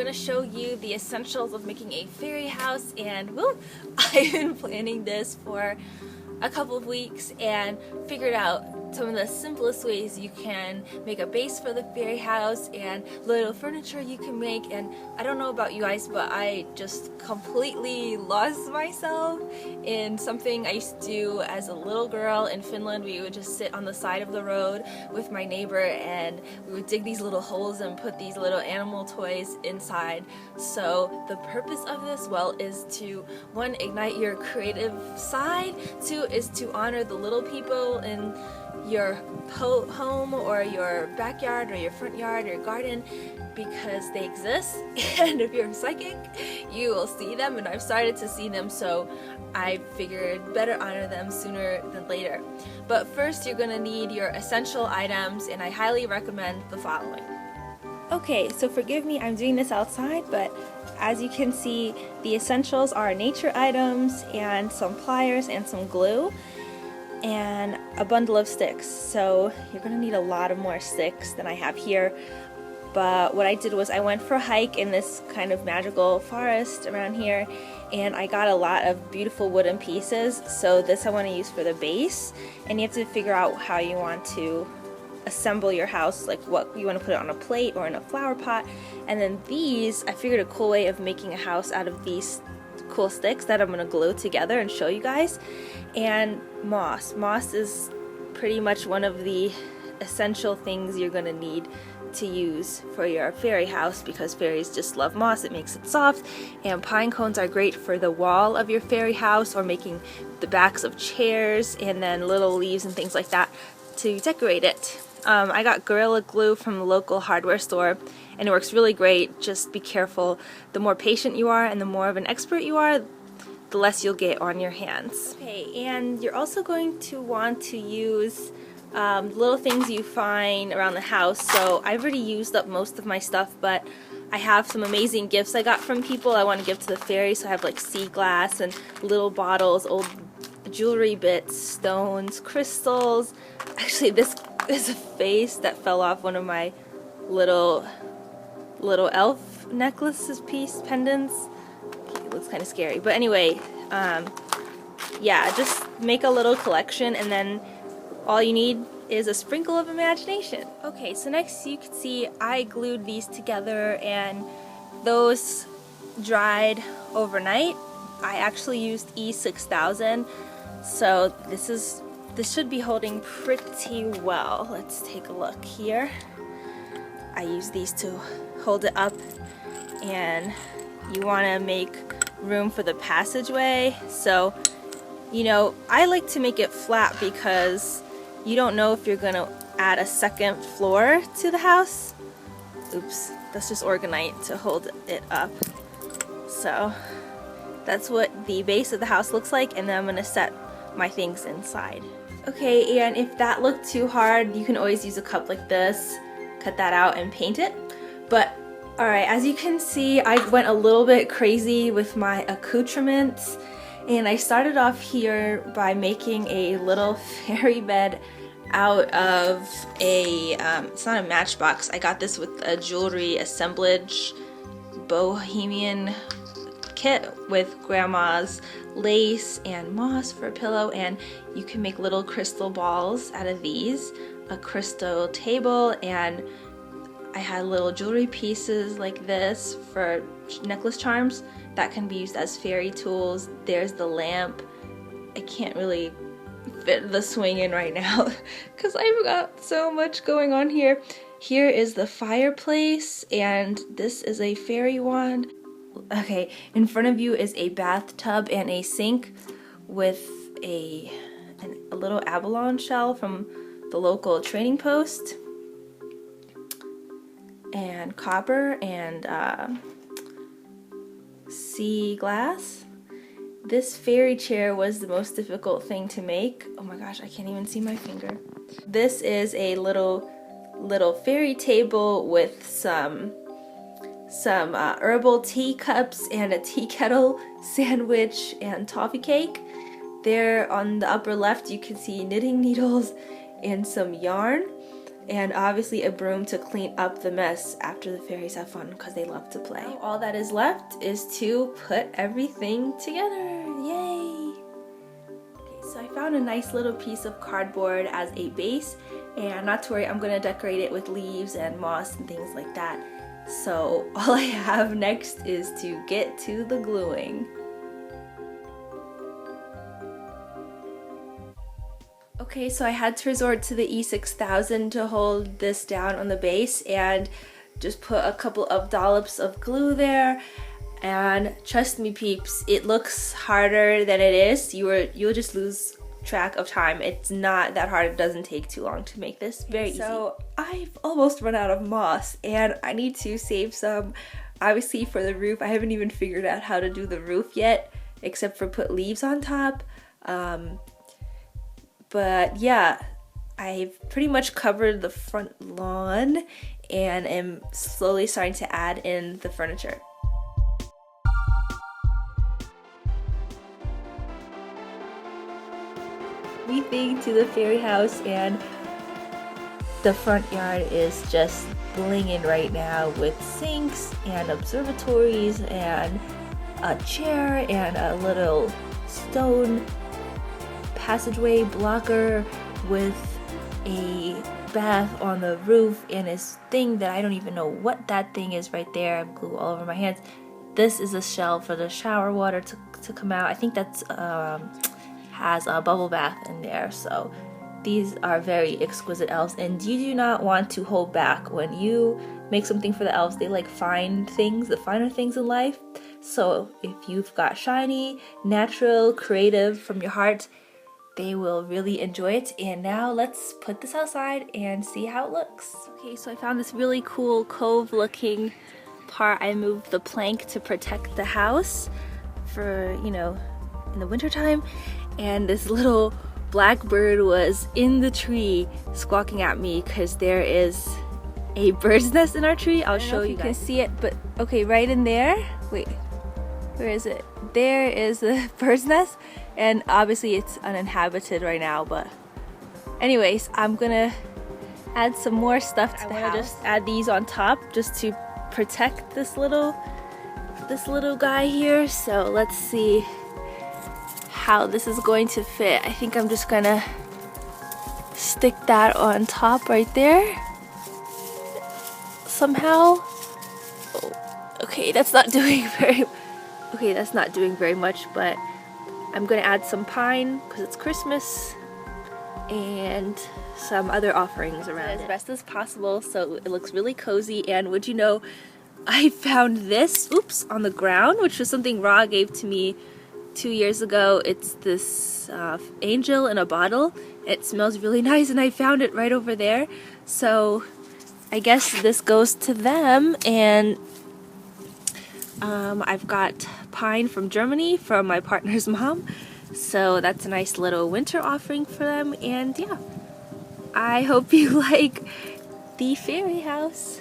going to show you the essentials of making a fairy house, and woo, I've been planning this for a couple of weeks and figured out some of the simplest ways you can make a base for the fairy house and little furniture you can make. And I don't know about you guys, but I just completely lost myself in something I used to do as a little girl in Finland. We would just sit on the side of the road with my neighbor and we would dig these little holes and put these little animal toys inside. So the purpose of this, well, is to, one, ignite your creative side, two, is to honor the little people in your home or your backyard or your front yard or garden, because they exist, and if you're psychic you will see them, and I've started to see them, so I figured better honor them sooner than later. But first you're gonna need your essential items, and I highly recommend the following. Okay, so forgive me, I'm doing this outside, but as you can see, the essentials are nature items and some pliers and some glue and a bundle of sticks. So you're gonna need a lot of more sticks than I have here, but what I did was I went for a hike in this kind of magical forest around here, and I got a lot of beautiful wooden pieces. So this I want to use for the base, and you have to figure out how you want to assemble your house, like what you want to put it on a plate or in a flower pot. And then these, I figured a cool way of making a house out of these cool sticks that I'm going to glue together and show you guys. And moss. Moss is pretty much one of the essential things you're going to need to use for your fairy house, because fairies just love moss. It makes it soft, and pine cones are great for the wall of your fairy house or making the backs of chairs, and then little leaves and things like that to decorate it. I got Gorilla Glue from the local hardware store, and it works really great. Just be careful. The more patient you are and the more of an expert you are, the less you'll get on your hands. Okay, and you're also going to want to use little things you find around the house. So I've already used up most of my stuff, but I have some amazing gifts I got from people I want to give to the fairies. So I have like sea glass and little bottles, old jewelry bits, stones, crystals. Actually, this is a face that fell off one of my little elf necklaces pendants. Okay, it looks kind of scary, but anyway, yeah, just make a little collection, and then all you need is a sprinkle of imagination. Okay, so next you can see I glued these together, and those dried overnight. I actually used E6000, so this should be holding pretty well. Let's take a look here. I use these to hold it up, and you want to make room for the passageway. So, you know, I like to make it flat because you don't know if you're going to add a second floor to the house. Oops, that's just Orgonite to hold it up. So that's what the base of the house looks like, and then I'm going to set my things inside. Okay, and if that looked too hard, you can always use a cup like this, cut that out and paint it. But alright, as you can see, I went a little bit crazy with my accoutrements, and I started off here by making a little fairy bed out of a, it's not a matchbox, I got this with a jewelry assemblage bohemian kit with grandma's lace and moss for a pillow, and you can make little crystal balls out of these, a crystal table, and I had little jewelry pieces like this for necklace charms that can be used as fairy tools. There's the lamp. I can't really fit the swing in right now because I've got so much going on here. Here is the fireplace, and this is a fairy wand. Okay, in front of you is a bathtub and a sink with a little abalone shell from the local trading post, and copper and sea glass. This fairy chair was the most difficult thing to make. Oh my gosh, I can't even see my finger. This is a little fairy table with some herbal tea cups and a tea kettle, sandwich, and toffee cake. There on the upper left you can see knitting needles and some yarn. and obviously a broom to clean up the mess after the fairies have fun because they love to play. Now, all that is left is to put everything together. Yay! Okay, so I found a nice little piece of cardboard as a base, and not to worry, I'm gonna decorate it with leaves and moss and things like that. So all I have next is to get to the gluing. Okay, so I had to resort to the E6000 to hold this down on the base and just put a couple of dollops of glue there. And trust me peeps, it looks harder than it is. You'll just lose track of time. It's not that hard. It doesn't take too long to make this. Very easy. So I've almost run out of moss and I need to save some, obviously, for the roof. I haven't even figured out how to do the roof yet, except for put leaves on top. But yeah, I've pretty much covered the front lawn and am slowly starting to add in the furniture. Everything to the fairy house, and the front yard is just blinging right now with sinks and observatories and a chair and a little stone passageway blocker with a bath on the roof and this thing that I don't even know what that thing is right there. I have glue all over my hands. This is a shell for the shower water to come out. I think that's has a bubble bath in there. So these are very exquisite elves, and you do not want to hold back when you make something for the elves. They like fine things, the finer things in life. So if you've got shiny, natural, creative from your heart, they will really enjoy it. And now let's put this outside and see how it looks. Okay, so I found this really cool cove looking part. I moved the plank to protect the house for, you know, in the winter time. And this little blackbird was in the tree squawking at me because there is a bird's nest in our tree. I'll show you guys. You can see it, but okay, right in there. Wait, where is it? There is the bird's nest. And obviously it's uninhabited right now, but anyways, I'm gonna add some more stuff to the house. Just add these on top just to protect this little guy here. So let's see how this is going to fit. I think I'm just gonna stick that on top right there somehow. Oh, okay, that's not doing very much, but I'm gonna add some pine because it's Christmas and some other offerings around it. As best as possible so it looks really cozy. And would you know, I found this, on the ground, which was something Ra gave to me 2 years ago. It's this angel in a bottle. It smells really nice and I found it right over there. So I guess this goes to them. And I've got pine from Germany from my partner's mom, so that's a nice little winter offering for them. And yeah, I hope you like the fairy house.